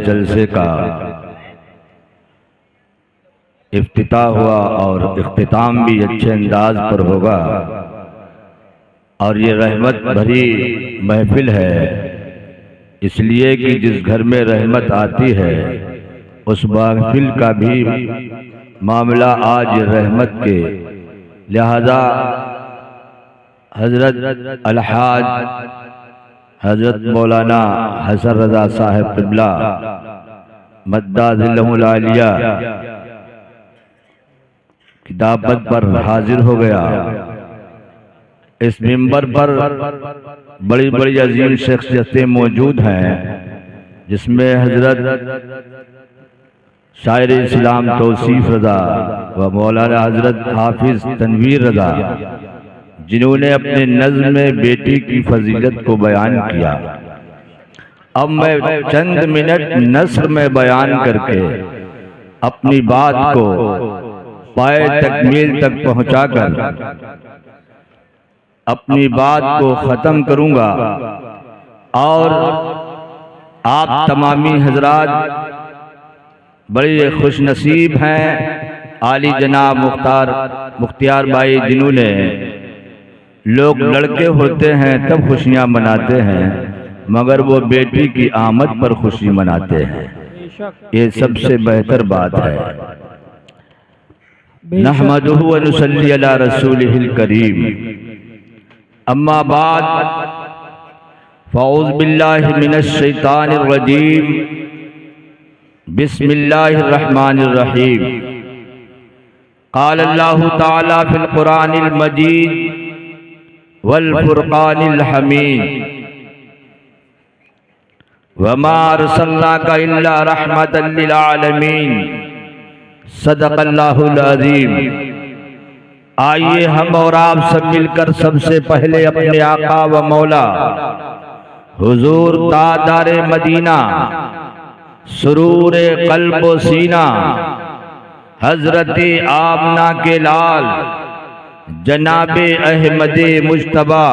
जलसे का इफ्तिताह हुआ और इख्तिताम भी अच्छे अंदाज पर होगा। और ये रहमत भरी महफिल है, इसलिए कि जिस घर में रहमत आती है उस महफिल का भी मामला आज रहमत के, लिहाजा हजरत अलहाज हजरत मौलाना हसन रजा साहब क़िबला मद्दाज़िल्लहुल आलिया की दावत पर हाजिर हो गया। इस मिंबर पर बड़ी बड़ी अजीम शख्सियतें मौजूद हैं, जिसमें हजरत शायर इस्लाम तौसीफ रजा व मौलाना हजरत हाफिज तनवीर रजा, जिन्होंने अपने नज़्म में बेटी की फजीलत को बयान किया। अब मैं चंद मिनट नस्र में बयान करके अपनी बात को पाए तकमील तक पहुंचाकर अपनी बात को ख़त्म करूंगा। और आप तमामी हजरात बड़े खुश नसीब हैं, आली जनाब मुख्तियार भाई, जिन्होंने लोग लड़के होते हैं तब खुशियां मनाते हैं, मगर वो बेटी की आमद पर खुशी मनाते हैं। ये सबसे बेहतर बात है। नहमदुहु व नुसल्ली अला रसूलिहिल करीम, अम्मा बाद, फ़अऊज़ु बिल्लाहि मिनश शैतानिर रजीम, बिस्मिल्लाहिर रहमानिर रहीम। क़ाल अल्लाहु तआला फ़िल क़ुरानिल मजीद वल फ़ुरक़ानिल हमीद, वमा अरसलनाका इल्ला रहमतल लिल आलमीन, सदक़ल्लाहुल अज़ीम। आइए हम और आप सब मिलकर सबसे पहले अपने आका व मौला हुजूर तादारे मदीना, सुरूरे क़ल्ब व सीना, हज़रत आमना के लाल जनाबे अहमदे मुज्तबा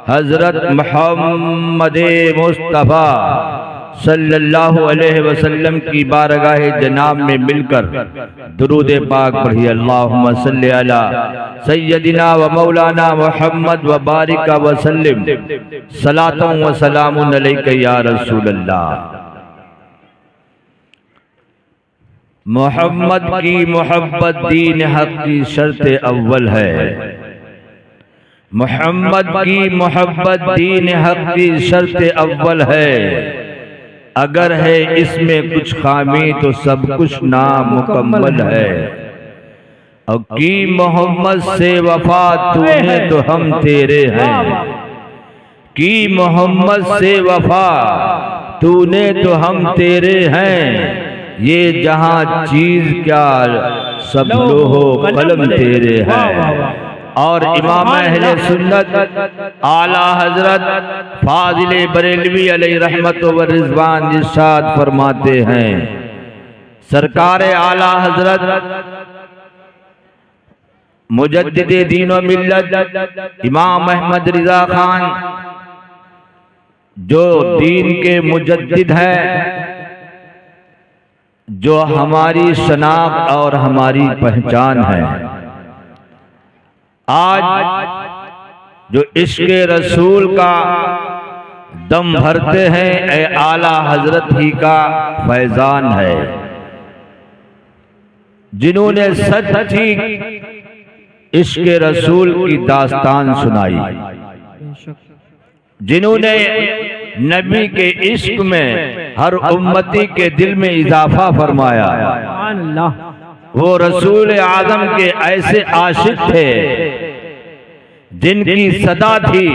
हज़रत मोहम्मद मुस्तफ़ा सल्लल्लाहु अलैहि वसल्लम की बारगाह जनाब में मिलकर दुरूद पाक पढ़िए। अल्लाहुम्मा सल्लि अला सय्यदिना व मौलाना मुहम्मद व बारिक व सल्लिम सलातुन व सलामुन अलैका या रसूलल्लाह। मोहम्मद की मोहब्बत दीन हक की शर्त अव्वल है। मोहम्मद की मोहब्बत दीन हक की शर्त अव्वल है। अगर है इसमें कुछ खामी तो सब कुछ नामुकम्मल है। और की मोहम्मद से वफा तूने तो हम तेरे हैं, की मोहम्मद से वफा तूने तो हम तेरे हैं। ये जहां चीज क्या सब लोहो कलम तेरे हैं। और इमाम अहले सुन्नत आला हजरत फाजिल बरेलवी अलैहि रहमत व रिज़वान इरशाद फरमाते हैं, सरकार आला हजरत मुजद्दिद दीन व मिल्लत इमाम अहमद रिजा खान, जो दीन के मुजद्दिद हैं, जो हमारी शनाख्त और हमारी पहचान है, आज जो इश्क़ रसूल का दम भरते हैं, ए आला हजरत ही का फैजान है। जिन्होंने सच्ची इश्क़ रसूल की दास्तान सुनाई, जिन्होंने नबी के इश्क में हर उम्मती के दिल में इजाफा फरमाया, वो रसूल आज़म के ऐसे आशिक थे जिनकी सदा थी,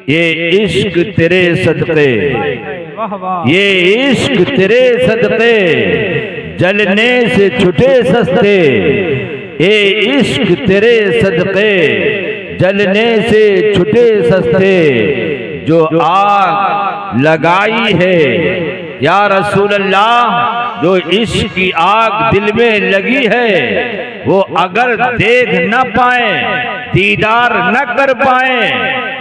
ये इश्क तेरे सदक़े, ये इश्क तेरे सदक़े, जलने से छुटे सस्ते, ये इश्क तेरे सदक़े, जलने से छुटे सस्ते। जो आग लगाई है या रसूल अल्लाह, जो इश्क की आग दिल में लगी है, वो अगर देख न पाए, दीदार न कर पाए,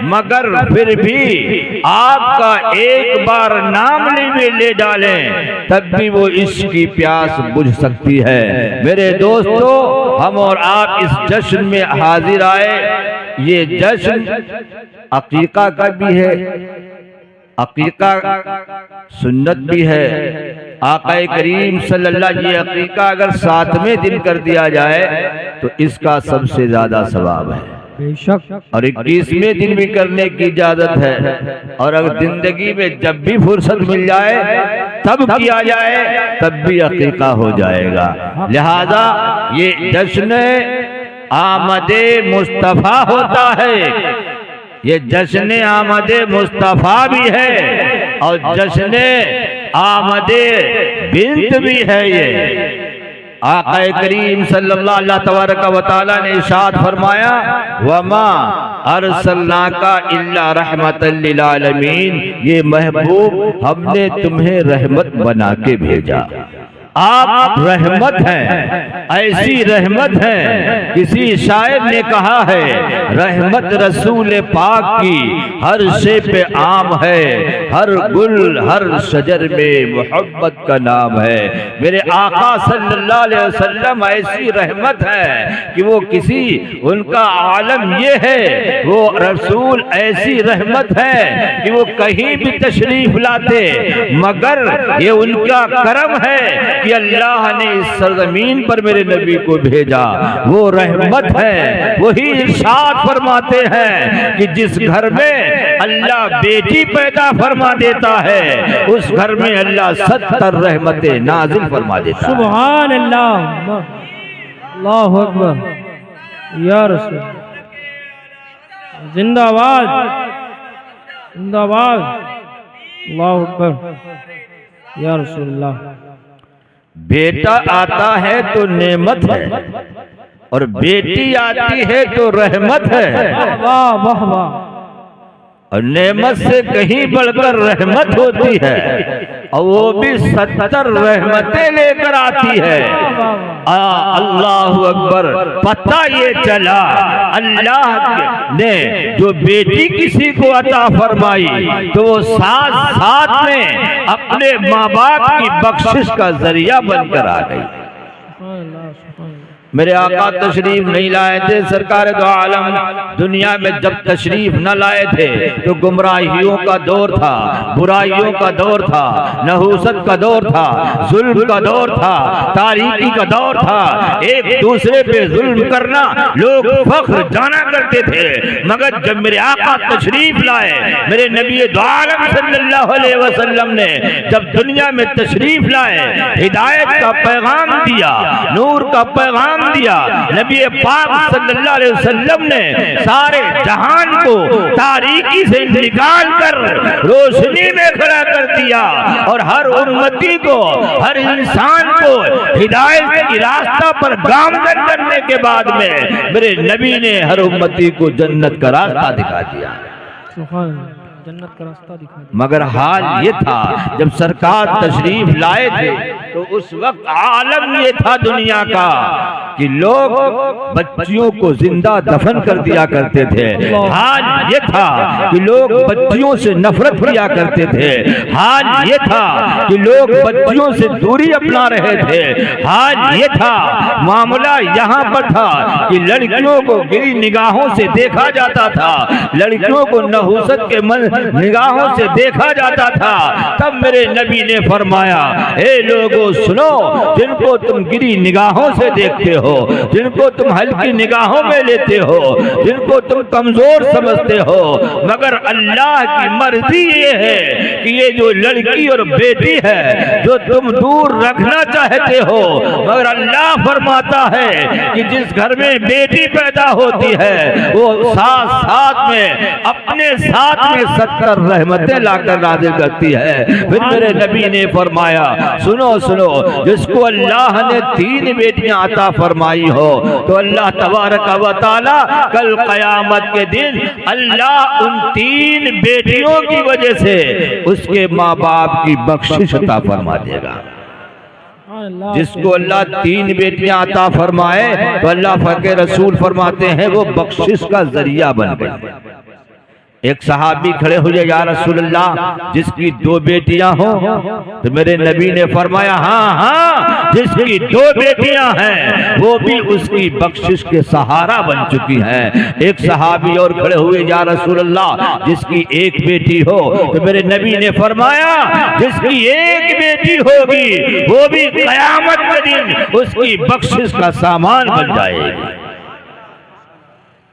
मगर फिर भी आपका एक बार नाम ले डालें तब भी वो इश्क की प्यास बुझ सकती है। मेरे दोस्तों, हम और आप इस जश्न में हाजिर आए। ये जश्न अकीका का भी है, अकीका सुन्नत भी है। आक़ाए करीम सल्लल्लाहु अलैहि वसल्लम, ये अकीका अगर 7वें दिन कर दिया जाए तो इसका सबसे ज्यादा सवाब है, और 21वें दिन भी करने की इजाजत है। और अगर जिंदगी में जब भी फुर्सत मिल जाए तब किया जाए तब भी अकीका हो जाएगा। लिहाजा ये जश्न आमदे मुस्तफ़ा होता है, ये जश्न आमदे मुस्तफ़ा भी है और जश्न आमदे बिन्त भी है। ये आक़ाए करीम सल्लल्लाहु अलैहि तआला ने इरशाद फरमाया, वमा अरसलनाका इल्ला रहमतल लिल आलमीन, ये महबूब हमने तुम्हें रहमत बना के भेजा। आप रहमत हैं, ऐसी रहमत है। किसी शायर ने कहा है, रहमत रसूल पाक की हर शे पे आम है, हर गुल हर शजर में मोहब्बत का नाम है। मेरे आका सल्लल्लाहु अलैहि वसल्लम ऐसी रहमत है कि वो किसी, उनका आलम ये है, वो रसूल ऐसी रहमत है कि वो कहीं भी तशरीफ लाते, मगर ये उनका करम है कि अल्लाह ने इस सरजमीन पर मेरे नबी को भेजा। वो रहमत है। वही इरशाद फरमाते हैं कि जिस घर में अल्लाह बेटी पैदा फरमा देता है उस घर में अल्लाह 70 रहमतें नाजिल फरमा देता है। सुभान अल्लाह, अल्लाहु अकबर, या रसूल, जिंदाबाद जिंदाबाद, अल्लाहु अकबर, या रसूलल्लाह। बेटा आता है तो नेमत है और बेटी आती है तो रहमत है। वाह वाह वाह। और नेमत से कहीं बढ़कर रहमत होती है, और वो भी 70 रहमतें लेकर आती है। अल्लाहु अकबर। पता ये चला अल्लाह ने जो बेटी किसी को अता फरमाई तो वो साथ साथ में अपने माँ बाप की बख्शिश का जरिया बनकर आ गई। मेरे आका तशरीफ नहीं लाए थे, सरकार दो आलम दुनिया में जब तशरीफ न लाए थे तो गुमराहियों का दौर था, बुराइयों का दौर था, नहूसत का दौर था, जुल्म का दौर था, तारीकी का दौर था। एक दूसरे पे जुल्म करना लोग फख्र जाना करते थे, मगर जब मेरे आका तशरीफ लाए, मेरे नबी दो आलम सल्लल्लाहु अलैहि वसल्लम ने जब दुनिया में तशरीफ लाए, हिदायत का पैगाम दिया, नूर का पैगाम दिया, नबी पाक सल्लल्लाहु अलैहि वसल्लम ने सारे जहान को तारीकी से निकाल कर रोशनी में खड़ा कर दिया, और हर उम्मती को, हर इंसान को हिदायत की रास्ता पर गामजन करने के बाद में मेरे नबी ने हर उम्मती को जन्नत का रास्ता दिखा दिया। जन्नत का रास्ता दिखा दिया। मगर हाल ये था जब सरकार तशरीफ लाए थे तो उस वक्त आलम ये था दुनिया का कि लोग बच्चियों को जिंदा दफन कर दिया करते थे। हाल ये था कि लोग बच्चियों से नफरत किया करते थे। हाल ये था कि लोग बच्चियों से दूरी अपना रहे थे। हाल ये था, मामला यहाँ पर था कि लड़कियों को गिरी निगाहों से देखा जाता था, लड़कियों को नहूसत के निगाहों से देखा जाता था। तब मेरे नबी ने फरमाया, हे लोगों सुनो, जिनको तुम गिरी निगाहों से देखते हो, जिनको तुम हल्की निगाहों में लेते हो, जिनको तुम कमजोर समझते हो, मगर अल्लाह की मर्जी ये है कि ये जो लड़की और बेटी है जो तुम दूर रखना चाहते हो, मगर अल्लाह फरमाता है कि जिस घर में बेटी पैदा होती है वो साथ साथ में अपने साथ में 70 रहमतें लाकर नाज़िल करती है। फिर मेरे नबी ने फरमाया, सुनो सुनो, जिसको अल्लाह ने 3 बेटियां अता फरमाई हो तो अल्लाह तबारक व तआला कल क़यामत के दिन अल्लाह उन 3 बेटियों की वजह से उसके माँ बाप की बख्शिश अता फरमा देगा। जिसको अल्लाह 3 बेटियां अता फरमाए तो अल्लाह फके रसूल फरमाते हैं वो बख्शिश का जरिया बन गई। एक सहाबी खड़े हुए, या रसूलल्लाह जिसकी 2 बेटियां हो? तो मेरे नबी ने फरमाया हाँ हाँ, जिसकी 2 बेटियां हैं वो भी उसकी बख्शिश के सहारा बन चुकी हैं। एक सहाबी और खड़े हुए, या रसूलल्लाह जिसकी 1 बेटी हो? तो मेरे नबी ने फरमाया जिसकी 1 बेटी होगी वो भी क़यामत के दिन उसकी बख्शिश का सामान बन जाएगी।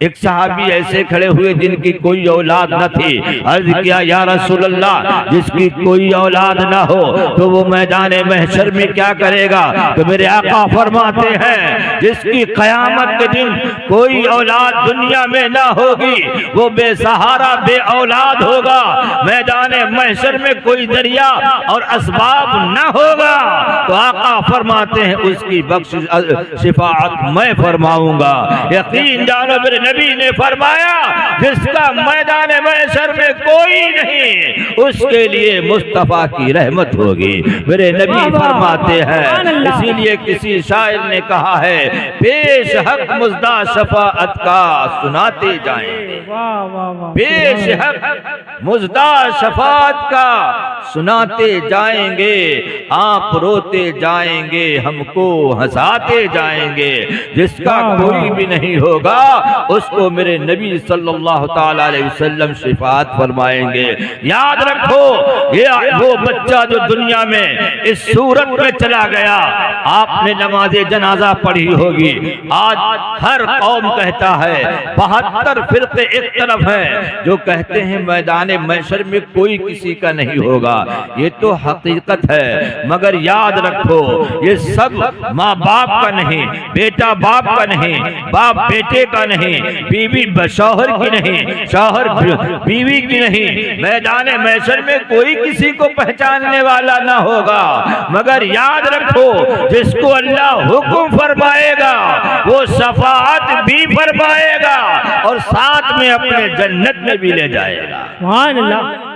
एक सहाबी ऐसे खड़े हुए जिनकी कोई औलाद न थी। अर्ज किया, या रसूलल्लाह जिसकी कोई औलाद ना हो तो वो मैदान महशर में क्या करेगा? तो मेरे आका फरमाते हैं जिसकी क़यामत के दिन कोई औलाद दुनिया में ना होगी वो बेसहारा बे औलाद होगा। मैदान महशर में कोई दरिया और असबाब ना होगा तो आका फरमाते हैं उसकी बख्शिश शिफाअत मैं फरमाऊंगा। यकीन जानो मेरे नबी ने फरमाया जिसका मैदान महशर में कोई नहीं उसके लिए मुस्तफा की रहमत होगी। मेरे नबी फरमाते हैं, इसीलिए किसी शायर ने कहा है पेश हक मुज़दा शफाअत का सुनाते जाएं, पेश हक मुज़दा शफाअत का सुनाते जाएंगे, आप रोते जाएंगे हमको हंसाते जाएंगे। जिसका कोई भी नहीं होगा उसको मेरे नबी सल्लल्लाहु ताला अलैहि वसल्लम शिफाअत फरमाएंगे। याद रखो ये वो बच्चा जो दुनिया में इस सूरत में चला गया, आपने नमाज़े जनाजा पढ़ी होगी। आज हर कौम कहता है 72 फिरके एक तरफ है जो कहते हैं मैदान महशर में कोई किसी का नहीं होगा। ये तो हकीकत है, मगर याद रखो ये सब माँ बाप का नहीं, बेटा बाप का नहीं, बाप बेटे का नहीं, बीवी शौहर की नहीं, शौहर बीवी की नहीं। मैदान महशर में कोई किसी को पहचानने वाला ना होगा, मगर याद रखो जिसको अल्लाह हुक्म फरमाएगा वो शफाअत भी फरमाएगा और साथ में अपने जन्नत में भी ले जाएगा। सुभान अल्लाह।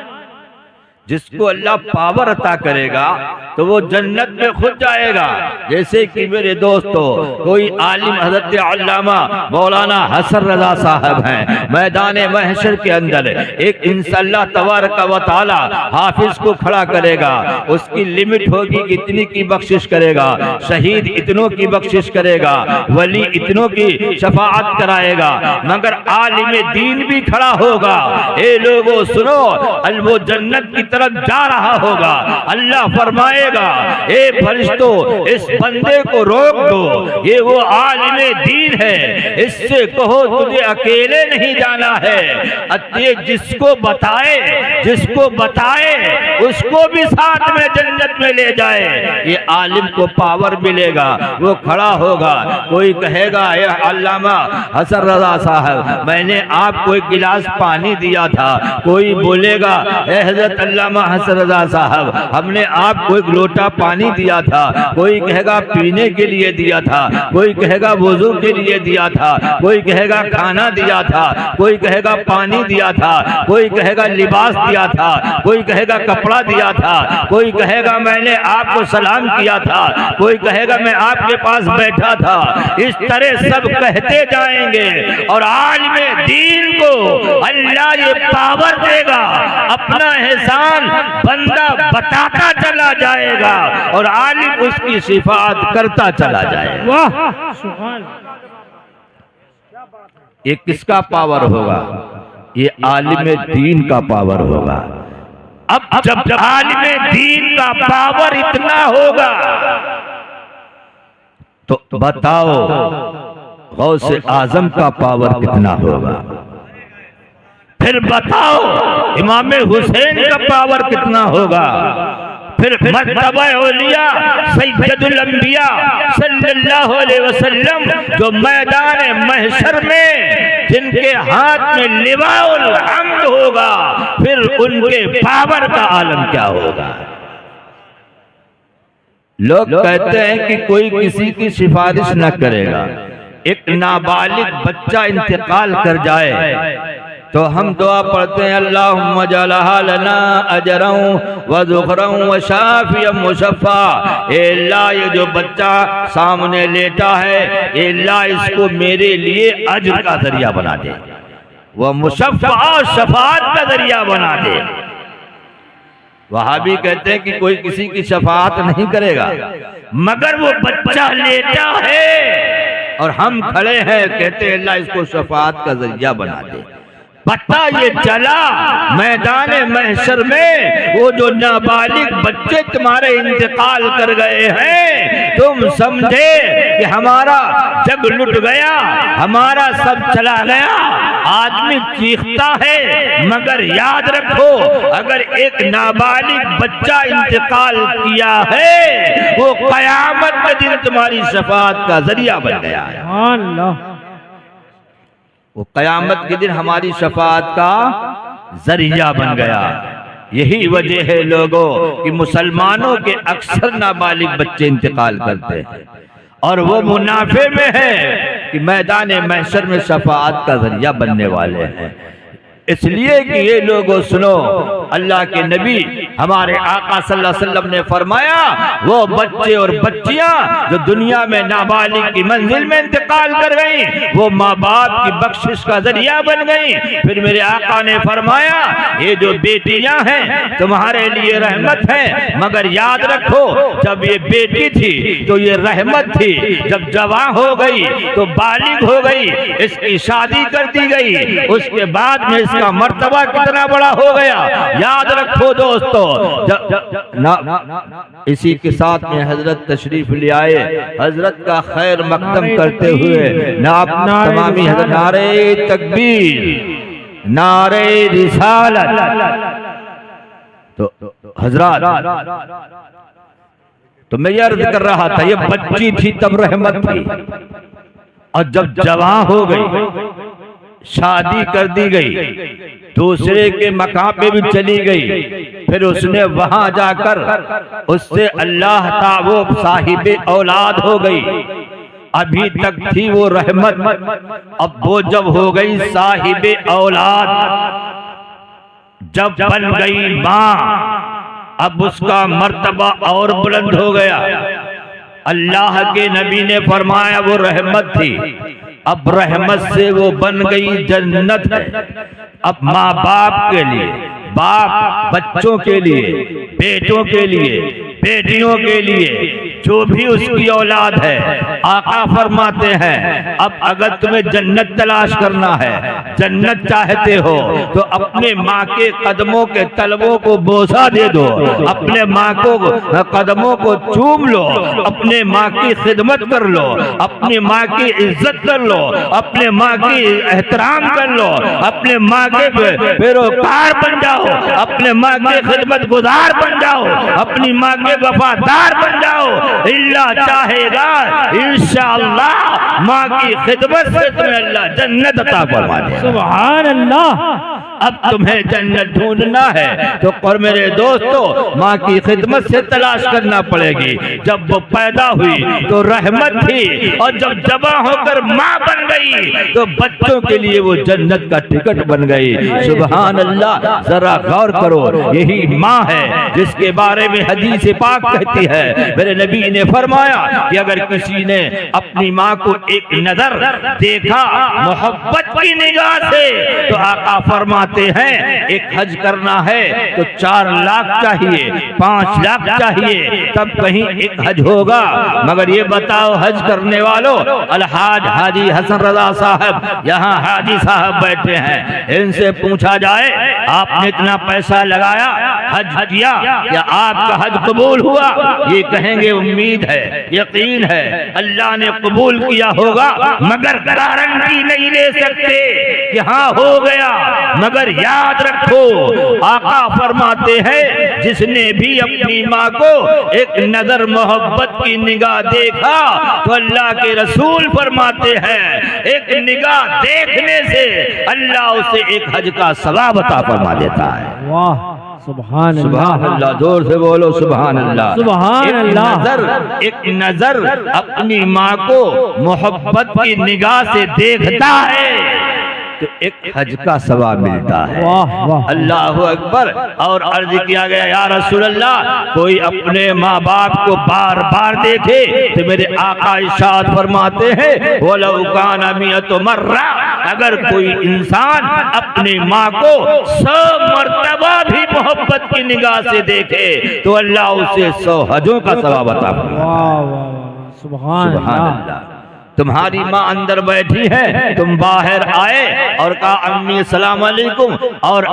जिसको अल्लाह पावर अता करेगा तो वो जन्नत में खुद जाएगा। जैसे कि मेरे दोस्तों कोई आलिम हज़रत अल्लामा मौलाना हसन रजा साहब हैं, मैदान महशर के अंदर एक इंशाअल्लाह तबारक व तआला हाफिज को खड़ा करेगा, उसकी लिमिट होगी इतनी की बख्शिश करेगा, शहीद इतनों की बख्शिश करेगा, वली इतनों की शफाअत कराएगा, मगर आलिम दीन भी खड़ा होगा। ए लोगों सुनो, वो जन्नत की तरफ जा रहा होगा। अल्लाह फरमाएगा ए फरिश्तों इस बंदे को रोक दो, ये वो आलिम दीन है, इससे कहो तुझे अकेले नहीं जाना है, जिसको बताए उसको भी साथ में जन्नत में ले जाए। ये आलिम को पावर मिलेगा, वो खड़ा होगा। कोई कहेगा ए अल्लामा हसन रजा साहब मैंने आपको एक गिलास पानी दिया था, कोई बोलेगा ए हजरत अल्लामा हसन रजा साहब हमने आपको एक लोटा पानी दिया था, कोई कहेगा पीने के लिए दिया था, कोई कहेगा वुजू के लिए दिया था, कोई कहेगा खाना दिया था, कोई कहेगा पानी दिया था, कोई कहेगा लिबास दिया था, कोई कहेगा कपड़ा दिया था, कोई कहेगा मैंने आपको सलाम किया था, कोई कहेगा मैं आपके पास बैठा था। इस तरह सब कहते जाएंगे और आलिम दीन को अल्लाह ये पावर देगा, अपना एहसान बंदा बताता चला जाएगा और आलिम उसकी शिफाअत करता चला जाएगा। वाह सुभान। ये किसका पावर होगा? ये आलिम दीन का पावर होगा। अब जब आलिम दीन का पावर इतना होगा तो बताओ गौसे आजम का पावर कितना होगा? फिर बताओ इमाम हुसैन का पावर कितना होगा? फिर मर्तबा औलिया सैयदुल अंबिया सल्लल्लाहु अलैहि वसल्लम जो मैदान महशर में जिनके हाथ में लिवाउल हम्द होगा, फिर उनके पावर का आलम क्या होगा? लोग कहते हैं कि कोई किसी की सिफारिश न करेगा। एक नाबालिग बच्चा इंतकाल कर जाए तो हम दुआ पढ़ते हैं अल्लाहुम्मा जअलहा लना अजरन व ज़ुखरन व शाफियन मुशफ़ा। ए अल्लाह ये जो बच्चा सामने लेटा है, ए अल्लाह इसको मेरे लिए अज्र का जरिया बना दे। वह मुशफ़्फ़ा और शफाअत का जरिया बना दे। वहाबी कहते हैं कि कोई किसी की शफाअत नहीं करेगा, मगर वो बच्चा लेटा है और हम खड़े हैं, कहते हैं अल्लाह इसको शफाअत का जरिया बना दे। पता ये चला मैदान महशर में वो जो नाबालिग बच्चे तुम्हारे इंतकाल कर गए हैं, तुम समझे कि हमारा जग लुट गया, हमारा सब चला गया। आदमी चीखता है, मगर याद रखो अगर एक नाबालिग बच्चा इंतकाल किया है, वो कयामत के दिन तुम्हारी शफाअत का जरिया बन गया है। अल्लाह, वो कयामत के दिन हमारी शफाअत का जरिया बन गया। यही वजह है लोगों कि मुसलमानों के अक्सर नाबालिग बच्चे इंतकाल करते हैं और वो मुनाफे में है कि मैदान महशर में शफाअत का जरिया बनने वाले हैं। इसलिए कि ये लोगों सुनो, अल्लाह के नबी हमारे आका सल्लल्लाहु अलैहि वसल्लम ने फरमाया, वो बच्चे और बच्चियां जो दुनिया में नाबालिग की मंजिल में इंतकाल कर गई, वो माँ बाप की बख्शिश का जरिया बन गई। फिर मेरे आका ने फरमाया, ये जो बेटियां हैं तुम्हारे लिए रहमत है, मगर याद रखो जब ये बेटी थी तो ये रहमत थी, जब जवान हो गई तो बालिग हो गई, इसकी शादी कर दी गई, उसके बाद में इसका मर्तबा कितना बड़ा हो गया। याद रखो दोस्तों, इसी के साथ में हजरत तशरीफ ले आए, हजरत का खैर मकदम करते हुए तमामी हजरत नारे तकबीर, नारे रिसालत। तो हजरत, तो मैं ये अर्ज कर रहा था, ये बच्ची थी तब रहमत थी, और जब जवान हो गई, शादी कर दी गई, दूसरे के मकाम पे भी चली गई, फिर उसने वहां जाकर उससे अल्लाह ता वो साहिबे औलाद हो गई। अभी तक थी वो रहमत, अब वो जब हो गई साहिबे औलाद, जब बन गई मां, अब उसका मर्तबा और बुलंद हो गया। अल्लाह के नबी ने फरमाया वो रहमत थी, अब रहमत से वो बन गई जन्नत है। अब माँ बाप के लिए, बाप बच्चों के लिए, बेटों के लिए, बेटियों के लिए, जो भी उसकी औलाद है, आका फरमाते हैं अब अगर तुम्हें जन्नत तलाश करना है, जन्नत चाहते हो, तो अपने माँ के कदमों के तलवों को बोसा दे दो, अपने माँ को कदमों को चूम लो, अपने माँ की खिदमत कर लो, अपनी माँ की इज्जत कर लो, अपने माँ की एहतराम कर लो, अपने माँ के पैरोकार बन जाओ, अपने माँ के खिदमत गुजार बन जाओ, अपनी माँ के वफादार बन जाओ। अल्लाह चाहेगा इंशाअल्लाह माँ की खिदमत से तुम्हें अल्लाह जन्नत अता फरमा देगा। सुभान अल्लाह। अब तुम्हें जन्नत ढूंढना है तो मेरे दोस्तों माँ की खिदमत से तलाश करना पड़ेगी। जब वो पैदा हुई तो रहमत थी, और जब जवां होकर माँ बन गई तो बच्चों के लिए वो जन्नत का टिकट बन गई। सुभान अल्लाह। जरा गौर करो, यही माँ है जिसके बारे में हदीस पाक कहती है, मेरे नबी ने फरमाया कि अगर किसी ने अपनी माँ को एक नजर देखा मोहब्बत की निगाह से, तो आका फरमाते हैं एक हज करना है तो 4 लाख चाहिए, 5 लाख चाहिए, तब कहीं एक हज होगा। मगर ये बताओ हज करने वालों, अलहाज हाजी हसन रजा साहब यहाँ हाजी साहब बैठे हैं, इनसे पूछा जाए आपने इतना पैसा लगाया, हज किया, क्या आपका हज कबूल हुआ? ये कहेंगे उम्मीद है, यकीन है, अल्लाह ने कबूल किया होगा, मगर गारंटी नहीं ले सकते कि हाँ हो गया। मगर याद रखो आका फरमाते हैं जिसने भी अपनी माँ को एक नजर मोहब्बत की निगाह देखा, तो अल्लाह के रसूल फरमाते हैं एक निगाह देखने से अल्लाह उसे एक हज का सवाब अता फरमा देता है। वाह, सुभान अल्लाह। जोर से बोलो सुभान अल्लाह। सुभान अल्लाह। एक नजर अपनी माँ को मोहब्बत की निगाह से देखता है तो एक हज का सवाब मिलता है। वाह वाह अल्लाह अकबर। और अर्ज किया गया, या रसूल अल्लाह, कोई अपने माँ बाप को बार बार देखे तो मेरे आका इरशाद फरमाते हैं, वलौ कान मियत मर्रा, अगर कोई इंसान अपनी माँ को 100 मर्तबा भी मोहब्बत की निगाह से देखे तो अल्लाह उसे 100 हजों का सवाब अता फरमाता है। वाह वाह सुभान अल्लाह। तुम्हारी माँ अंदर बैठी है, तुम बाहर आए और कहा अम्मी सलाम अलैकुम, और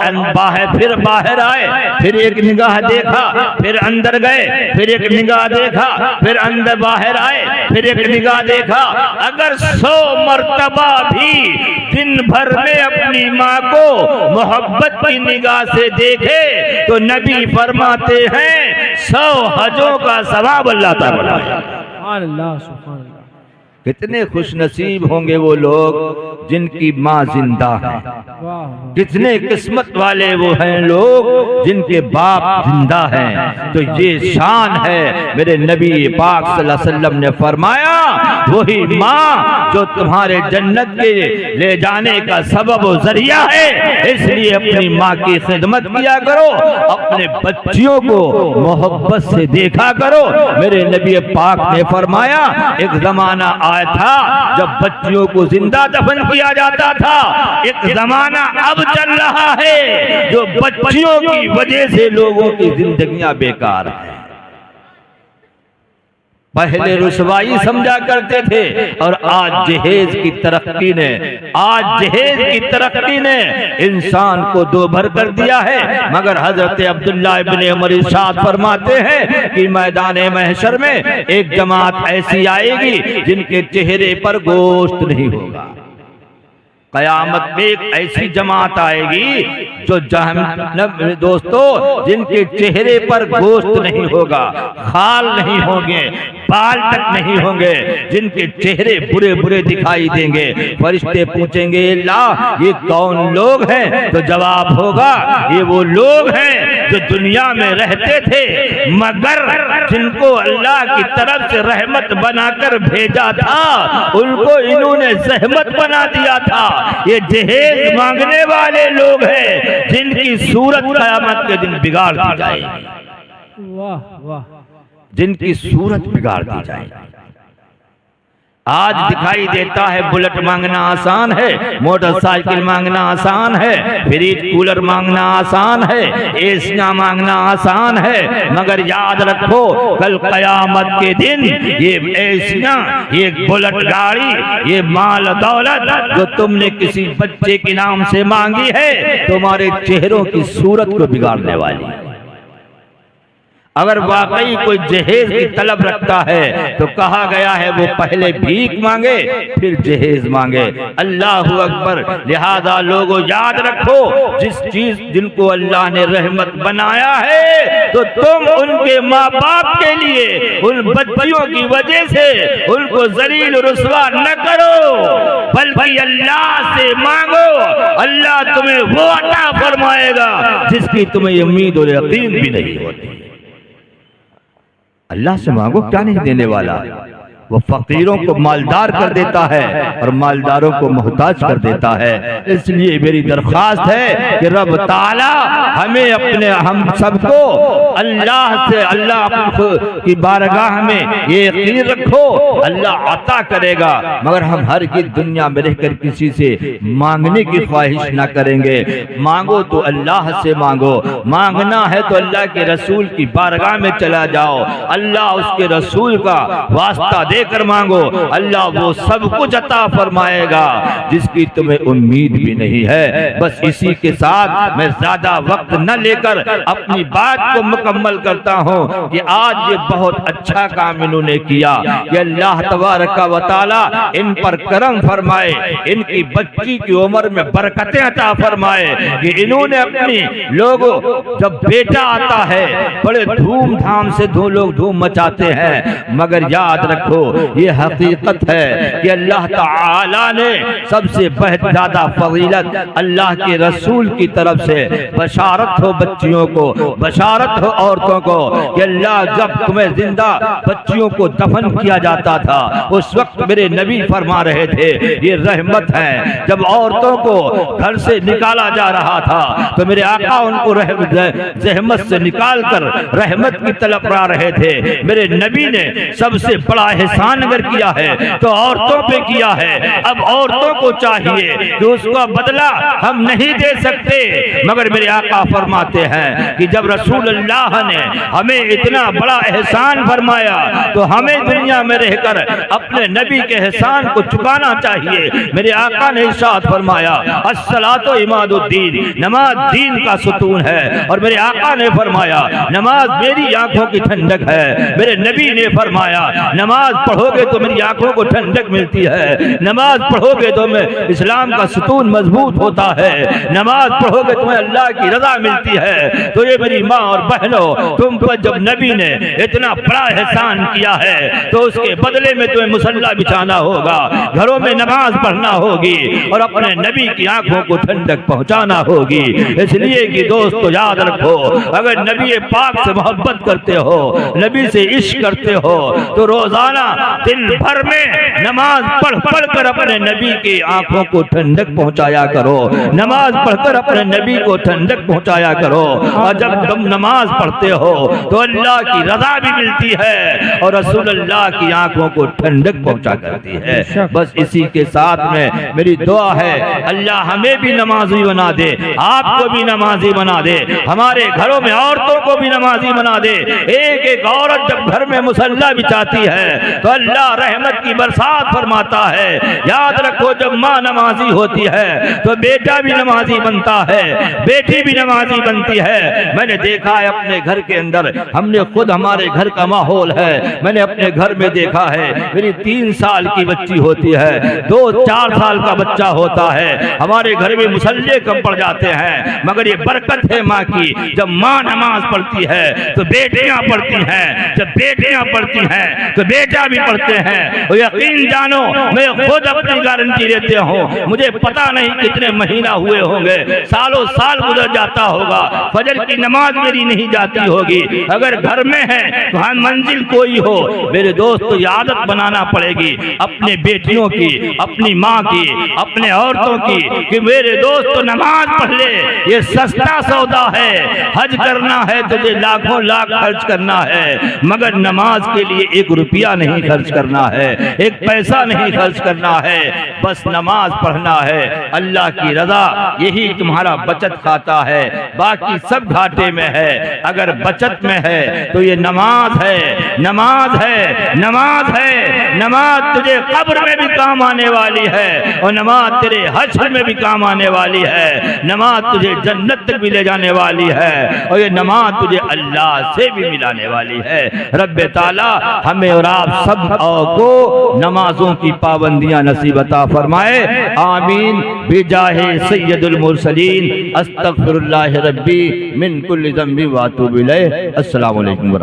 फिर बाहर आए, फिर एक निगाह देखा, फिर अंदर गए, फिर एक निगाह देखा, फिर अंदर बाहर आए, फिर एक निगाह देखा। अगर 100 मर्तबा भी दिन भर में अपनी माँ को मोहब्बत की निगाह से देखे तो नबी फरमाते हैं 100 हजों का सवाब अल्लाह ताला बनाएगा। सुभान अल्लाह सुभान अल्लाह। कितने खुश नसीब होंगे वो लोग जिनकी माँ जिंदा है। वाह कितने किस्मत वाले वो हैं लोग जिनके बाप जिंदा हैं। तो ये शान है। मेरे नबी पाक सल्लल्लाहु अलैहि वसल्लम ने फरमाया, वही माँ जो तुम्हारे जन्नत के ले जाने का सबब और जरिया है, इसलिए अपनी माँ की खिदमत किया करो, अपने बच्चियों को मोहब्बत से देखा करो। मेरे नबी पाक ने फरमाया, एक जमाना आया था जब बच्चियों को जिंदा दफन किया जाता था। एक जमाना अब चल रहा है जो बच्चियों की वजह से लोगों की जिंदगियां बेकार है। पहले रुसवाई समझा करते थे और आज जहेज की तरक्की ने इंसान को दो भर कर दिया है। मगर हजरत अब्दुल्ला इब्ने उमर इरशाद फरमाते हैं कि मैदान महशर में एक जमात ऐसी आएगी जिनके चेहरे पर गोश्त नहीं होगा। कयामत में एक ऐसी जमात आएगी जो दोस्तों जिनके चेहरे पर गोश्त नहीं होगा, खाल नहीं होंगे, बाल तक नहीं होंगे, जिनके चेहरे बुरे बुरे दिखाई देंगे। फरिश्ते पूछेंगे, अल्लाह ये कौन लोग हैं? तो जवाब होगा, ये वो लोग हैं जो दुनिया में रहते थे मगर जिनको अल्लाह की तरफ से रहमत बनाकर भेजा था उनको इन्होंने जहमत बना दिया था। ये जहेज मांगने वाले लोग हैं जिनकी सूरत क़यामत के दिन बिगाड़ दी जाएगी। वाह वाह। जिनकी सूरत बिगाड़ दी जाएगी। आज दिखाई देता है बुलेट मांगना आसान है, मोटरसाइकिल मांगना आसान है, फ्रिज कूलर मांगना आसान है, एसियां मांगना आसान है। मगर याद रखो कल कयामत के दिन ये एसियां, ये बुलेट गाड़ी, ये माल दौलत जो तुमने किसी बच्चे के नाम से मांगी है तुम्हारे चेहरों की सूरत को बिगाड़ने वाली है। अगर वाकई कोई जहेज की तलब रखता है तो कहा गया है वो पहले भीख मांगे फिर जहेज मांगे। अल्लाह अकबर। लिहाजा लोगों याद रखो, जिनको अल्लाह ने रहमत बनाया है तो तुम उनके माँ बाप के लिए, उन बच्चियों की वजह से उनको जलील रुसवा न करो, बल्कि अल्लाह से मांगो। अल्लाह तुम्हें वो अता फरमाएगा जिसकी तुम्हें उम्मीद और यकीन भी नहीं होती। अल्लाह से मांगो, क्या नहीं देने वाला। वो फकीरों को मालदार कर देता है और मालदारों को मोहताज कर देता है। इसलिए मेरी दरख्वास्त है कि रब ताला हम सबको अल्लाह से, अल्लाह की बारगाह में ये यकीन रखो अल्लाह अता करेगा। मगर हम हर की दुनिया में रहकर किसी से मांगने की ख्वाहिश ना करेंगे। मांगो तो अल्लाह से मांगो, मांगना है तो अल्लाह के रसूल की बारगाह में चला जाओ, अल्लाह उसके रसूल का वास्ता देकर मांगो। अल्लाह वो सब कुछ अता फरमाएगा जिसकी तुम्हें उम्मीद भी नहीं है। बस इसी के साथ मैं ज्यादा वक्त न लेकर अपनी बात को मुकम्मल करता हूँ कि आज ये बहुत अच्छा काम इन्होंने किया कि अल्लाह तबारक व तआला इन पर करम फरमाए, इनकी बच्ची की उम्र में बरकतें अता फरमाए कि इन्होंने अपनी लोगों, जब बेटा आता है बड़े धूमधाम से लोग धूम मचाते हैं, मगर याद रखो ये हकीकत है कि अल्लाह ताला ने सबसे ज्यादा फजीलत अल्लाह के रसूल की तरफ से बशारत हो बच्चियों को, बशारत हो औरतों को कि अल्लाह जब तुम्हें जिंदा बच्चियों को दफन किया जाता था उस वक्त मेरे नबी फरमा रहे थे ये रहमत है। जब औरतों को घर से निकाला जा रहा था तो मेरे आका उनको जहमत से निकाल कर रहमत की तरफ ला रहे थे। मेरे नबी ने सबसे बड़ा एहसान अगर किया है तो औरतों पे किया है। अब औरतों को चाहिए कि उसका बदला हम नहीं दे सकते, मगर मेरे आका फरमाते हैं कि जब रसूल अल्लाह ने हमें इतना बड़ा एहसान फरमाया तो हमें दुनिया में रहकर अपने नबी के एहसान को चुकाना चाहिए। मेरे आका ने इरशाद फरमाया अस्सलातो इमादुद्दीन, नमाज दीन का सुतून है। और मेरे आका ने फरमाया नमाज मेरी आंखों की ठंडक है। मेरे नबी ने फरमाया नमाज पढ़ोगे तो मेरी आंखों को ठंडक मिलती है, नमाज पढ़ोगे तो मैं इस्लाम का सुतून मजबूत होता है, नमाज पढ़ोगे तुम्हें अल्लाह की रजा मिलती है। तो ये मेरी माँ और बहनों, तुम पर जब नबी ने इतना बड़ा एहसान किया है तो उसके बदले में तुम्हें मुसल्ला बिछाना होगा, घरों में नमाज पढ़ना होगी और अपने नबी की आंखों को ठंडक पहुंचाना होगी। इसलिए कि दोस्तों याद रखो, अगर नबी पाक से मोहब्बत करते हो, नबी से इश्क करते हो तो रोजाना दिन भर में नमाज पढ़ पढ़ कर अपने नबी की आंखों को ठंडक पहुंचाया करो, नमाज पढ़कर अपने नबी को ठंडक पहुंचाया करो। और जब तुम नमाज पढ़ते हो तो अल्लाह की रजा भी मिलती है और रसूल अल्लाह की आंखों को ठंडक पहुंचा करती है। बस इसी के साथ में मेरी दुआ है अल्लाह हमें भी नमाजी बना दे, आपको भी नमाजी बना दे, हमारे घरों में औरतों को भी नमाजी बना दे। एक एक औरत जब घर में मुसल्ला बिछाती है तो अल्लाह रहमत की बरसात फरमाता है। याद रखो जब माँ नमाजी होती है तो बेटा भी नमाजी बनता है, बेटी भी नमाजी बनती है। मैंने देखा है अपने घर के अंदर, हमने खुद हमारे घर का माहौल है, मैंने अपने घर में देखा है मेरी 3 साल की बच्ची होती है, 2-4 साल का बच्चा होता है, हमारे घर में मुसल्ले कम पड़ जाते हैं, मगर ये बरकत है माँ की। जब माँ नमाज पढ़ती है तो बेटियां पढ़ती हैं, जब बेटियां पढ़ती हैं तो बेटा भी पढ़ते हैं। और यकीन जानो मैं खुद अपनी गारंटी देते हूँ, मुझे पता नहीं कितने महीना हुए होंगे, सालों साल गुजर जाता होगा, फजर की नमाज मेरी नहीं जाती होगी। अगर घर में है तो हाँ मंजिल कोई हो, मेरे दोस्त तो आदत बनाना पड़ेगी अपने बेटियों की, अपनी माँ की, अपने औरतों की कि मेरे दोस्त तो नमाज पढ़ ले। ये सस्ता सौदा है, हज करना है तुझे लाखों लाख खर्च करना है, मगर नमाज के लिए 1 रुपया नहीं खर्च करना है, 1 पैसा नहीं खर्च करना है, बस नमाज पढ़ना है। अल्लाह की रजा यही तुम्हारा बचत खाता है, बाकी सब घाटे में है। अगर बचत में है तो ये नमाज है, नमाज है, नमाज है। नमाज तुझे कब्र में भी काम आने वाली है और नमाज तेरे हश्र में भी काम आने वाली है, नमाज तुझे जन्नत तक भी ले जाने वाली है और ये नमाज तुझे अल्लाह से भी मिलाने वाली है। रब्बे ताला हमें और आप सब को नमाजों की पाबंदियां नसीब अता फरमाए। आमीन बिजाहे सय्यदुल मुरसलीन। अस्तगफिरुल्लाह रब्बी मिन कुल्लि ज़ंबि व अतूबु इलैह। अस्सलामु अलैकुम।